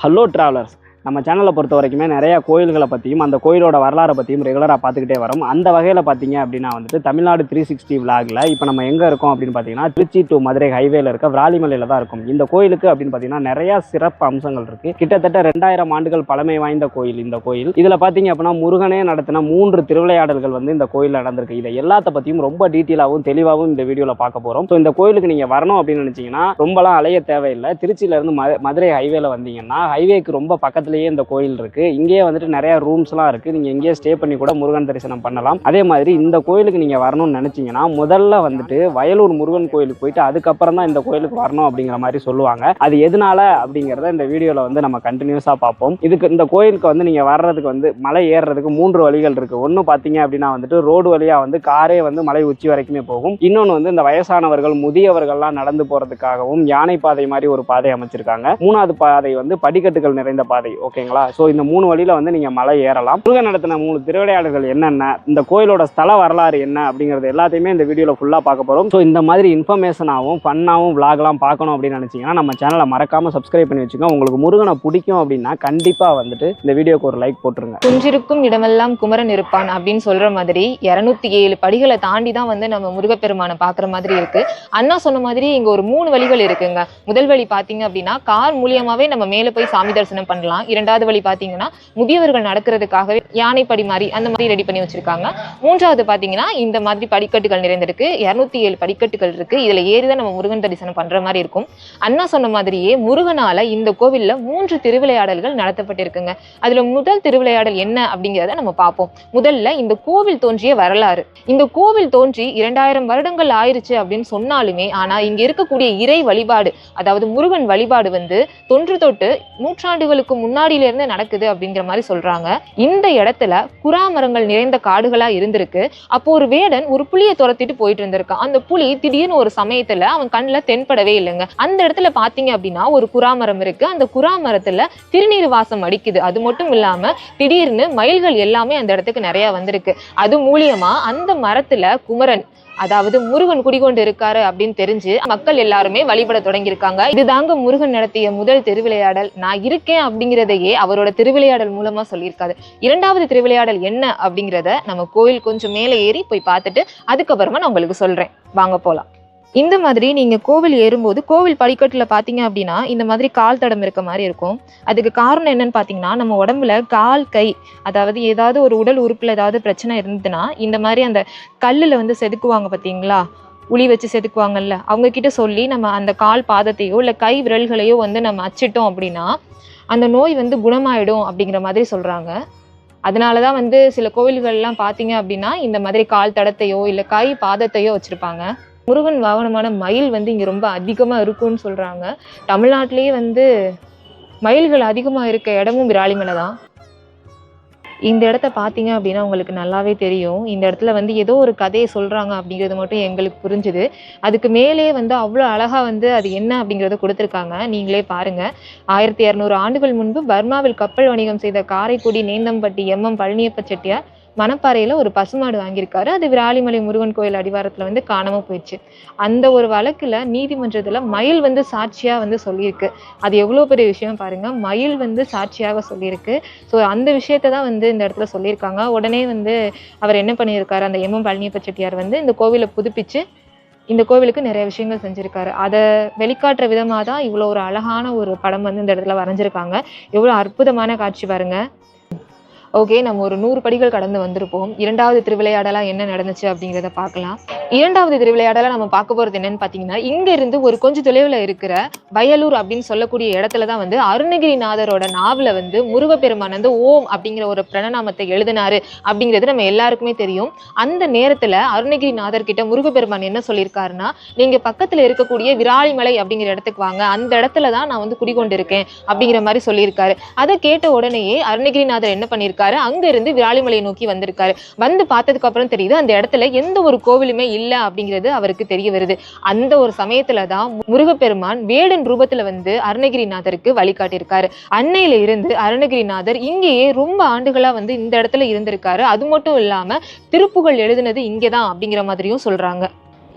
Hello travellers, நம்ம சேனலை பொறுத்த வரைக்குமே நிறைய கோயில்களை பற்றியும் அந்த கோயிலோட வரலாறை பற்றியும் ரெகுலராக பார்த்துக்கிட்டே வரும். அந்த வகையில் பார்த்தீங்க அப்படின்னா வந்துட்டு தமிழ்நாடு 360 விளாகில் இப்போ நம்ம எங்கே இருக்கோம் அப்படின்னு பார்த்தீங்கன்னா திருச்சி டு மதுரை ஹைவேல இருக்க விராலிமலையில் தான் இருக்கும். இந்த கோயிலுக்கு அப்படின்னு பார்த்தீங்கன்னா நிறையா சிறப்பு அம்சங்கள் இருக்குது. கிட்டத்தட்ட 2000 ஆண்டுகள் பழமை வாய்ந்த கோயில் இந்த கோயில். இதில் பார்த்தீங்க அப்படின்னா முருகனே நடத்தின 3 திருவிளையாடல்கள் வந்து இந்த கோயிலில் நடந்திருக்கு. இதை எல்லாத்த பற்றியும் ரொம்ப டீட்டெயிலாகவும் தெளிவாகவும் இந்த வீடியோவில் பார்க்க போகிறோம். ஸோ இந்த கோயிலுக்கு நீங்கள் வரணும் அப்படின்னு நினச்சிங்கன்னா ரொம்பலாம் அலைய தேவையில்லை. திருச்சியிலேருந்து மதுரை ஹைவேல வந்தீங்கன்னா ஹைவேக்கு ரொம்ப பக்கத்துலேயே இந்த கோயில் இருக்கு. இங்கேயே வந்துட்டு நிறைய ரூம்ஸ்லாம் இருக்கு. நீங்க இங்கேயே ஸ்டே பண்ணி கூட முருகன் தரிசனம் பண்ணலாம். அதே மாதிரி இந்த கோயிலுக்கு நீங்க வரணும்னு நினைச்சீங்கன்னா முதல்ல வந்துட்டு வயலூர் முருகன் கோயிலுக்கு போயிட்டு அதுக்கப்புறம் தான் இந்த கோயிலுக்கு வரணும் அப்படிங்கிற மாதிரி சொல்லுவாங்க. அது எதனால அப்படிங்கிறத இந்த வீடியோல வந்து நம்ம கண்டினியூஸா பார்ப்போம். இதுக்கு இந்த கோயிலுக்கு வந்து நீங்க வர்றதுக்கு வந்து மலை ஏறுறதுக்கு 3 வழிகள் இருக்கு. ஒன்னு பாத்தீங்க அப்படின்னா வந்துட்டு ரோடு வழியா வந்து காரே வந்து மலை உச்சி வரைக்குமே போகும். இன்னொன்னு வந்து இந்த வயசானவர்கள் முதியவர்கள்லாம் நடந்து போறதுக்காகவும் யானை பாதை மாதிரி ஒரு பாதை அமைச்சிருக்காங்க. 3வது பாதை வந்து படிக்கட்டுகள் நிறைந்த பாதை. ஓகேங்களா? ஸோ இந்த 3 வழியில வந்து நீங்க மலை ஏறலாம். முருகன் நடத்தின 3 திருவிளையாடல்கள் என்னென்ன, இந்த கோயிலோட ஸ்தல வரலாறு என்ன அப்படிங்கிறது எல்லாத்தையுமே இந்த வீடியோல ஃபுல்லா பார்க்க போறோம். ஸோ இந்த மாதிரி இன்ஃபர்மேஷனாகவும் ஃபன்னாகவும் விளாக்லாம் பார்க்கணும் அப்படின்னு நினைச்சீங்கன்னா நம்ம சேனலை மறக்காம சப்ஸ்கிரைப் பண்ணி வச்சுக்கோங்க. உங்களுக்கு முருகனை பிடிக்கும் அப்படின்னா கண்டிப்பா வந்துட்டு இந்த வீடியோக்கு ஒரு லைக் போட்டுருங்க. குன்றிருக்கும் இடமெல்லாம் குமரன் இருப்பான் அப்படின்னு சொல்ற மாதிரி 207 படிகளை தாண்டி தான் வந்து நம்ம முருகப்பெருமானை பார்க்குற மாதிரி இருக்கு. அண்ணா சொன்ன மாதிரி இங்க ஒரு 3 வழிகள் இருக்குங்க. முதல் வழி பார்த்தீங்க அப்படின்னா கார் மூலியமாவே நம்ம மேலே போய் சாமி தரிசனம் பண்ணலாம். 2வது வழி பார்த்தீங்கன்னா முதியவர்கள் நடக்கிறதுக்காகவே யானைப்படி மாதிரி அந்த மாதிரி ரெடி பண்ணி வச்சிருக்காங்க. 3வது பார்த்தீங்கன்னா இந்த மாதிரி படிக்கட்டுகள் நிறைந்திருக்கு. 207 படிக்கட்டுகள் இருக்கு. இதுல ஏறிதான் நம்ம முருகன் தரிசனம் பண்ற மாதிரி இருக்கும். அண்ணா சொன்ன மாதிரியே முருகனால இந்த கோவில்ல 3 திருவிளையாடல்கள் நடத்தப்பட்டிருக்குங்க. அதுல முதல் திருவிளையாடல் என்ன அப்படிங்கிறத நம்ம பார்ப்போம். முதல்ல இந்த கோவில் தோன்றிய வரலாறு. இந்த கோவில் தோன்றி 2000 வருடங்கள் ஆயிருச்சு அப்படின்னு சொன்னாலுமே ஆனா இங்க இருக்கக்கூடிய இறை வழிபாடு, அதாவது முருகன் வழிபாடு வந்து தொன்று தொட்டு நூற்றாண்டுகளுக்கு முன்னாடியில இருந்து நடக்குது அப்படிங்கிற மாதிரி சொல்றாங்க. இந்த இடத்துல குறாமரங்கள் நிறைந்த காடுகளா இருந்திருக்கு. அப்போ ஒரு வேடன் ஒரு புலியை துரத்திட்டு போயிட்டு இருந்திருக்கான். அந்த புலி திடீர்னு ஒரு சமயத்துல அவன் கண்ணுல தென்படவே இல்லைங்க. அந்த இடத்துல பாத்தீங்க அப்படின்னா ஒரு குறாமரம் இருக்கு. அந்த குறாமரத்துல திருநீர் வாசம் அடிக்குது. அது மட்டும் இல்லாம திடீர்னு மயில்கள் எல்லாமே அந்த இடத்துக்கு நிறைய வந்திருக்கு. அது மூலியமா அந்த மரத்துல குமரன், அதாவது முருகன் குடிகொண்டு இருக்காரு அப்படின்னு தெரிஞ்சு மக்கள் எல்லாருமே வழிபட தொடங்கியிருக்காங்க. இதுதாங்க முருகன் நடத்திய முதல் திருவிளையாடல். நான் இருக்கேன் அப்படிங்கிறதையே அவரோட திருவிளையாடல் மூலமா சொல்லியிருக்காரு. 2வது திருவிளையாடல் என்ன அப்படிங்கிறத நம்ம கோயில் கொஞ்சம் மேலே ஏறி போய் பார்த்துட்டு அதுக்கப்புறமா நான் உங்களுக்கு சொல்றேன். வாங்க போலாம். இந்த மாதிரி நீங்க கோவில் ஏறும்போது கோவில் படிக்கட்டுல பாத்தீங்க அப்படின்னா இந்த மாதிரி கால் தடம் இருக்க மாதிரி இருக்கும். அதுக்கு காரணம் என்னன்னு பாத்தீங்கன்னா நம்ம உடம்புல கால் கை, அதாவது ஏதாவது ஒரு உடல் உறுப்புல ஏதாவது பிரச்சனை இருந்ததுன்னா இந்த மாதிரி அந்த கல்லுல வந்து செதுக்குவாங்க பாத்தீங்களா, உளி வச்சு செதுக்குவாங்கல்ல, அவங்க கிட்ட சொல்லி நம்ம அந்த கால் பாதத்தையோ இல்ல கை விரல்களையோ வந்து நம்ம அச்சிட்டோம் அப்படின்னா அந்த நோய் வந்து குணமாயிடும் அப்படிங்கிற மாதிரி சொல்றாங்க. அதனாலதான் வந்து சில கோவில்கள்லாம் பாத்தீங்க அப்படின்னா இந்த மாதிரி கால் தடத்தையோ இல்ல கை பாதத்தையோ வச்சிருப்பாங்க. முருகன் வாகனமான மயில் வந்து இங்க ரொம்ப அதிகமா இருக்கும்னு சொல்றாங்க. தமிழ்நாட்டிலேயே வந்து மயில்கள் அதிகமா இருக்க இடமும் விராலிமலை தான். இந்த இடத்த பார்த்தீங்க அப்படின்னா உங்களுக்கு நல்லாவே தெரியும். இந்த இடத்துல வந்து ஏதோ ஒரு கதையை சொல்றாங்க அப்படிங்கிறது மட்டும் எங்களுக்கு புரிஞ்சுது. அதுக்கு மேலே வந்து அவ்வளோ அழகா வந்து அது என்ன அப்படிங்கிறத கொடுத்துருக்காங்க. நீங்களே பாருங்க. 1200 ஆண்டுகள் முன்பு பர்மாவில் கப்பல் வணிகம் செய்த காரைக்குடி நேந்தம்பட்டி எம் பழனியப்ப செட்டியார் மணப்பாறையில ஒரு பசுமாடு வாங்கியிருக்காரு. அது விராலிமலை முருகன் கோயில் அடிவாரத்துல வந்து காணாம போயிடுச்சு. அந்த ஒரு வழக்குல நீதிமன்றத்துல மயில் வந்து சாட்சியா வந்து சொல்லியிருக்கு. அது எவ்வளவு பெரிய விஷயம் பாருங்க. மயில் வந்து சாட்சியாக சொல்லியிருக்கு. ஸோ அந்த விஷயத்த தான் வந்து இந்த இடத்துல சொல்லியிருக்காங்க. உடனே வந்து அவர் என்ன பண்ணியிருக்காரு, அந்த எம் பழனியப்ப செட்டியார் வந்து இந்த கோவிலை புதுப்பிச்சு இந்த கோவிலுக்கு நிறைய விஷயங்கள் செஞ்சிருக்காரு. அதை வெளிக்காட்டுற விதமாக தான் இவ்வளோ ஒரு அழகான ஒரு படம் வந்து இந்த இடத்துல வரைஞ்சிருக்காங்க. எவ்வளோ அற்புதமான காட்சி பாருங்க. ஓகே, நம்ம ஒரு 100 படிகள் கடந்து வந்திருப்போம். 2வது திருவிளையாடலா என்ன நடந்துச்சு அப்படிங்கிறத பார்க்கலாம். 2வது திருவிளையாடலா நம்ம பார்க்க போறது என்னன்னு பார்த்தீங்கன்னா, இங்க இருந்து ஒரு கொஞ்சம் தொலைவில் இருக்கிற வயலூர் அப்படின்னு சொல்லக்கூடிய இடத்துல தான் வந்து அருணகிரிநாதரோட நாவல வந்து முருகப்பெருமான் வந்து ஓம் அப்படிங்கிற ஒரு பிரணநாமத்தை எழுதினாரு அப்படிங்கிறது நம்ம எல்லாருக்குமே தெரியும். அந்த நேரத்துல அருணகிரிநாதர் கிட்ட முருகப்பெருமான் என்ன சொல்லியிருக்காருன்னா, நீங்க பக்கத்துல இருக்கக்கூடிய விராலிமலை அப்படிங்கிற இடத்துக்கு வாங்க, அந்த இடத்துல தான் நான் வந்து குடிகொண்டு இருக்கேன் அப்படிங்கிற மாதிரி சொல்லியிருக்காரு. அதை கேட்ட உடனேயே அருணகிரிநாதர் என்ன பண்ணியிருக்காரு, அங்க இருந்து விராலிமலை நோக்கி வந்திருக்காரு. வந்து பார்த்ததுக்கு அப்புறம் தெரியுது அந்த இடத்துல எந்த ஒரு கோவிலுமே இல்ல அப்படிங்கிறது அவருக்கு தெரிய வருது. அந்த ஒரு சமயத்துலதான் முருகப்பெருமான் வேடன் ரூபத்துல வந்து அருணகிரிநாதருக்கு வழிகாட்டியிருக்காரு. அன்னையில இருந்து அருணகிரிநாதர் இங்கேயே ரொம்ப ஆண்டுகளா வந்து இந்த இடத்துல இருந்திருக்காரு. அது மட்டும் இல்லாம திருப்புகழ் எழுதினது இங்கேதான் அப்படிங்கிற மாதிரியும் சொல்றாங்க.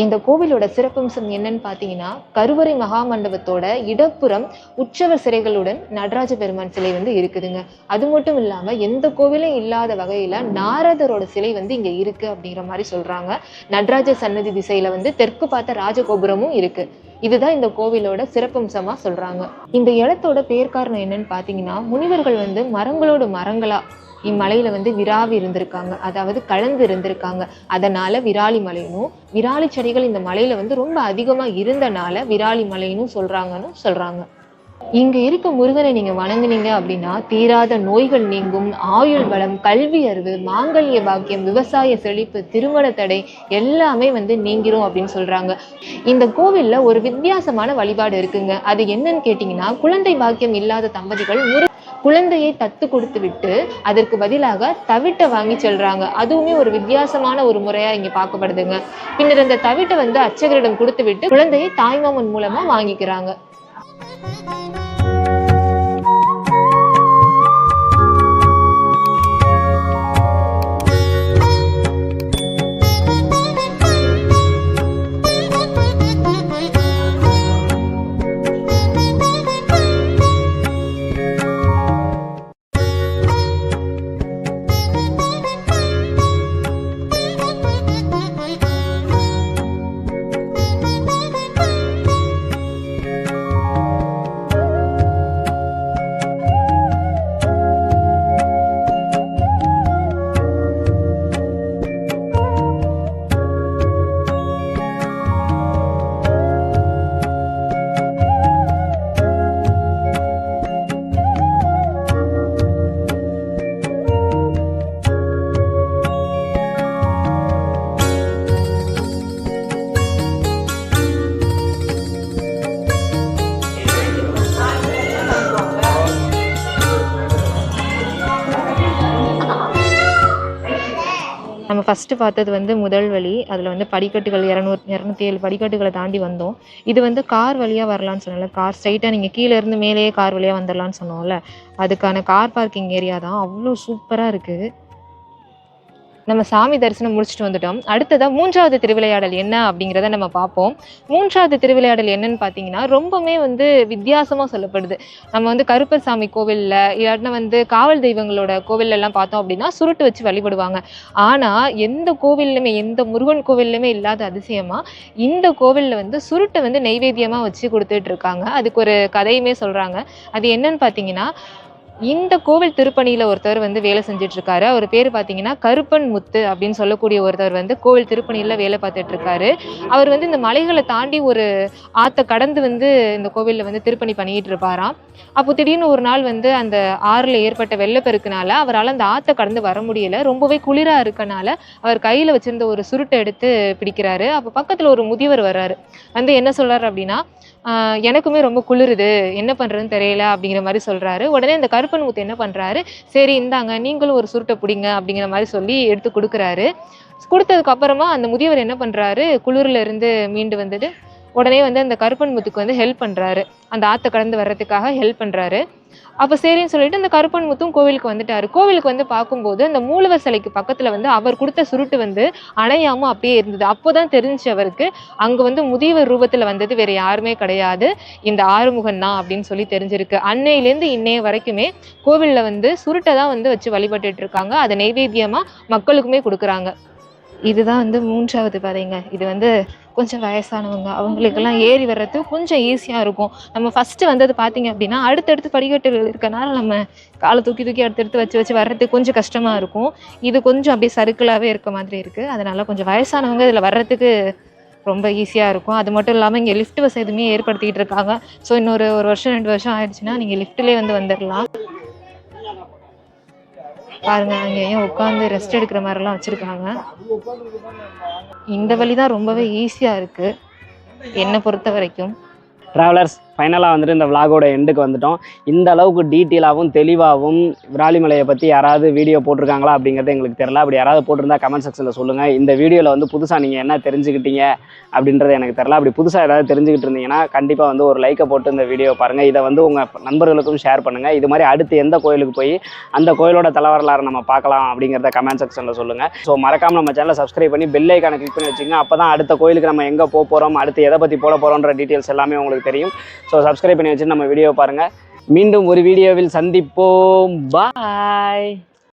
இந்த கோவிலோட சிறப்பம்சம் என்னன்னு பார்த்தீங்கன்னா, கருவறை மகாமண்டபத்தோட இடப்புறம் உற்சவர் சிலைகளுடன் நடராஜ பெருமான் சிலை வந்து இருக்குதுங்க. அது மட்டும் இல்லாம எந்த கோவிலும் இல்லாத வகையில நாரதரோட சிலை வந்து இங்க இருக்கு அப்படிங்கிற மாதிரி சொல்றாங்க. நடராஜ சன்னதி திசையில வந்து தெற்கு பார்த்த ராஜகோபுரமும் இருக்கு. இதுதான் இந்த கோவிலோட சிறப்பம்சமா சொல்றாங்க. இந்த இடத்தோட பேர் காரணம் என்னன்னு பார்த்தீங்கன்னா, முனிவர்கள் வந்து மரங்களோட மரங்களா இம்மலையில வந்து விராவி இருந்திருக்காங்க, அதாவது கலந்து இருந்திருக்காங்க. அதனால விராலி மலைனும், விராலி செடிகள் இந்த மலையில வந்து ரொம்ப அதிகமா இருந்தனால விராலி மலைன்னு சொல்றாங்க. இங்க இருக்க முருகனை நீங்க வணங்குனீங்க அப்படின்னா தீராத நோய்கள் நீங்கும், ஆயுள் வளம், கல்வி அறிவு, மாங்கல்ய பாக்கியம், விவசாய செழிப்பு, திருமண தடை எல்லாமே வந்து நீங்கிரும் அப்படின்னு சொல்றாங்க. இந்த கோவில்ல ஒரு வித்தியாசமான வழிபாடு இருக்குங்க. அது என்னன்னு கேட்டீங்கன்னா, குழந்தை பாக்கியம் இல்லாத தம்பதிகள் குழந்தையை தத்து கொடுத்து விட்டு அதற்கு பதிலாக தவிட்டை வாங்கி செல்றாங்க. அதுவுமே ஒரு வித்தியாசமான ஒரு முறையா இங்க பார்க்கப்படுதுங்க. பின்னர் அந்த தவிட்டை வந்து அர்ச்சகரிடம் கொடுத்து விட்டு குழந்தையை தாய்மாமன் மூலமா வாங்கிக்கிறாங்க. நம்ம ஃபஸ்ட்டு பார்த்தது வந்து முதல் வழி. அதில் வந்து படிக்கட்டுகள் 207 படிக்கட்டுகளை தாண்டி வந்தோம். இது வந்து கார் வழியாக வரலான்னு சொன்னோம்ல, கார் ஸ்ட்ரைட்டாக நீங்கள் கீழே இருந்து மேலேயே கார் வழியாக வந்துடலான்னு சொன்னோம்ல, அதுக்கான கார் பார்க்கிங் ஏரியா தான். அவ்வளோ சூப்பராக இருக்குது. நம்ம சாமி தரிசனம் முடிச்சுட்டு வந்துட்டோம். அடுத்ததாக 3வது திருவிளையாடல் என்ன அப்படிங்கிறத நம்ம பார்ப்போம். 3வது திருவிளையாடல் என்னன்னு பார்த்தீங்கன்னா, ரொம்பவுமே வந்து வித்தியாசமாக சொல்லப்படுது. நம்ம வந்து கருப்பர் சாமி கோவிலில் இல்லாட்டினா வந்து காவல் தெய்வங்களோட கோவிலெல்லாம் பார்த்தோம் அப்படின்னா சுருட்டு வச்சு வழிபடுவாங்க. ஆனால் எந்த கோவில்லையுமே, எந்த முருகன் கோவில்லையுமே இல்லாத அதிசயமாக இந்த கோவிலில் வந்து சுருட்டை வந்து நெய்வேத்தியமாக வச்சு கொடுத்துட்டு இருக்காங்க. அதுக்கு ஒரு கதையுமே சொல்கிறாங்க. அது என்னன்னு பார்த்தீங்கன்னா, இந்த கோவில் திருப்பணியில் ஒருத்தர் வந்து வேலை செஞ்சுட்டு இருக்காரு. அவர் பேர் பார்த்தீங்கன்னா கருப்பன் முத்து அப்படின்னு சொல்லக்கூடிய ஒருத்தர் வந்து கோவில் திருப்பணியில் வேலை பார்த்துட்டு இருக்காரு. அவர் வந்து இந்த மலைகளை தாண்டி ஒரு ஆற்றை கடந்து வந்து இந்த கோவிலில் வந்து திருப்பணி பண்ணிக்கிட்டு இருப்பாராம். அப்போ திடீர்னு ஒரு நாள் வந்து அந்த ஆறில் ஏற்பட்ட வெள்ளப்பெருக்குனால அவரால் அந்த ஆற்றை கடந்து வர முடியலை. ரொம்பவே குளிராக இருக்கனால அவர் கையில் வச்சிருந்த ஒரு சுருட்டை எடுத்து பிடிக்கிறாரு. அப்போ பக்கத்தில் ஒரு முதியவர் வர்றாரு. வந்து என்ன சொல்றாரு அப்படின்னா, எனக்குமே ரொம்ப குளிருது, என்ன பண்ணுறதுன்னு தெரியல அப்படிங்கிற மாதிரி சொல்கிறாரு. உடனே இந்த கருப்பன் முத்து என்ன பண்ணுறாரு, சரி இந்தாங்க நீங்களும் ஒரு சுருட்டை பிடிங்க அப்படிங்கிற மாதிரி சொல்லி எடுத்து கொடுக்குறாரு. கொடுத்ததுக்கு அப்புறமா அந்த முதியவர் என்ன பண்ணுறாரு, குளிரில் இருந்து மீண்டு வந்துட்டு உடனே வந்து அந்த கருப்பன் முத்துக்கு வந்து ஹெல்ப் பண்ணுறாரு. அந்த ஆற்றை கடந்து வர்றதுக்காக ஹெல்ப் பண்ணுறாரு. அப்போ சரின்னு சொல்லிட்டு அந்த கருப்பன் முத்தும் கோவிலுக்கு வந்துட்டாரு. கோவிலுக்கு வந்து பார்க்கும்போது அந்த மூலவர் சிலைக்கு பக்கத்தில் வந்து அவர் கொடுத்த சுருட்டு வந்து அணையாமல் அப்படியே இருந்தது. அப்போதான் தெரிஞ்சு அவருக்கு அங்கே வந்து முதியவர் ரூபத்தில் வந்தது வேற யாருமே கிடையாது, இந்த ஆறுமுகன் தான் அப்படின்னு சொல்லி தெரிஞ்சிருக்கு. அன்னையிலேருந்து இன்னைய வரைக்குமே கோவிலில் வந்து சுருட்டை தான் வந்து வச்சு வழிபட்டுட்டு இருக்காங்க. அதை நைவேத்தியமாக மக்களுக்குமே கொடுக்குறாங்க. இதுதான் வந்து 3வது பாதைங்க. இது வந்து கொஞ்சம் வயசானவங்க அவங்களுக்கெல்லாம் ஏறி வர்றது கொஞ்சம் ஈஸியாக இருக்கும். நம்ம ஃபஸ்ட்டு வந்தது பார்த்தீங்க அப்படின்னா அடுத்தடுத்து படிக்கட்டுகள் இருக்கனால நம்ம காலை தூக்கி தூக்கி அடுத்தடுத்து வச்சு வர்றதுக்கு கொஞ்சம் கஷ்டமாக இருக்கும். இது கொஞ்சம் அப்படியே சறுக்கலாகவே இருக்க மாதிரி இருக்குது. அதனால் கொஞ்சம் வயசானவங்க இதில் வர்றதுக்கு ரொம்ப ஈஸியாக இருக்கும். அது மட்டும் இல்லாமல் இங்கே லிஃப்ட் வசதியுமே ஏற்படுத்திக்கிட்டு இருக்காங்க. ஸோ இன்னொரு 1 வருஷம் 2 வருஷம் ஆயிடுச்சுன்னா நீங்கள் லிஃப்ட்லேயே வந்து வந்துடலாம். பாருங்க, அங்கேயும் உட்காந்து ரெஸ்ட் எடுக்கிற மாதிரிலாம் வச்சுருக்காங்க. இந்த வழி தான் ரொம்பவே ஈஸியாக இருக்குது என்னை பொறுத்த வரைக்கும். ட்ராவலர்ஸ், ஃபைனலாக வந்துட்டு இந்த விலாகோட எண்டுக்கு வந்துட்டோம். இந்த அளவுக்கு டீட்டெயிலாகவும் தெளிவாகவும் விராலிமலையை பற்றி யாராவது வீடியோ போட்டிருக்காங்களா அப்படிங்கிறது எங்களுக்கு தெரியல. அப்படி யாராவது போட்டிருந்தா கமெண்ட் செக்ஷனில் சொல்லுங்கள். இந்த வீடியோவில் வந்து புதுசாக நீங்கள் என்ன தெரிஞ்சுக்கிட்டீங்க அப்படின்றது எனக்கு தெரியல. அப்படி புதுசாக ஏதாவது தெரிஞ்சுக்கிட்டு இருந்தீங்கன்னா கண்டிப்பாக வந்து ஒரு லைக்கை போட்டு இந்த வீடியோ பாருங்கள். இதை வந்து உங்கள் நண்பர்களுக்கும் ஷேர் பண்ணுங்கள். இது மாதிரி அடுத்து எந்த கோயிலுக்கு போய் அந்த கோயிலோட தலைவரலாறு நம்ம பார்க்கலாம் அப்படிங்கிறத கமெண்ட் செக்ஷனில் சொல்லுங்கள். ஸோ மறக்காமல் நம்ம சேனலை சப்ஸ்கிரைப் பண்ணி பெல் ஐக்கானை கிளிக் பண்ணி வச்சுங்க. அப்போ தான் அடுத்த கோயிலுக்கு நம்ம எங்கே போகிறோம், அடுத்து எதை பற்றி போட போகிறோன்ற டீட்டெயில்ஸ் எல்லாமே உங்களுக்கு தெரியும். ஸோ சப்ஸ்கிரைப் பண்ணி வச்சு நம்ம வீடியோ பாருங்கள். மீண்டும் ஒரு வீடியோவில் சந்திப்போம். பாய்.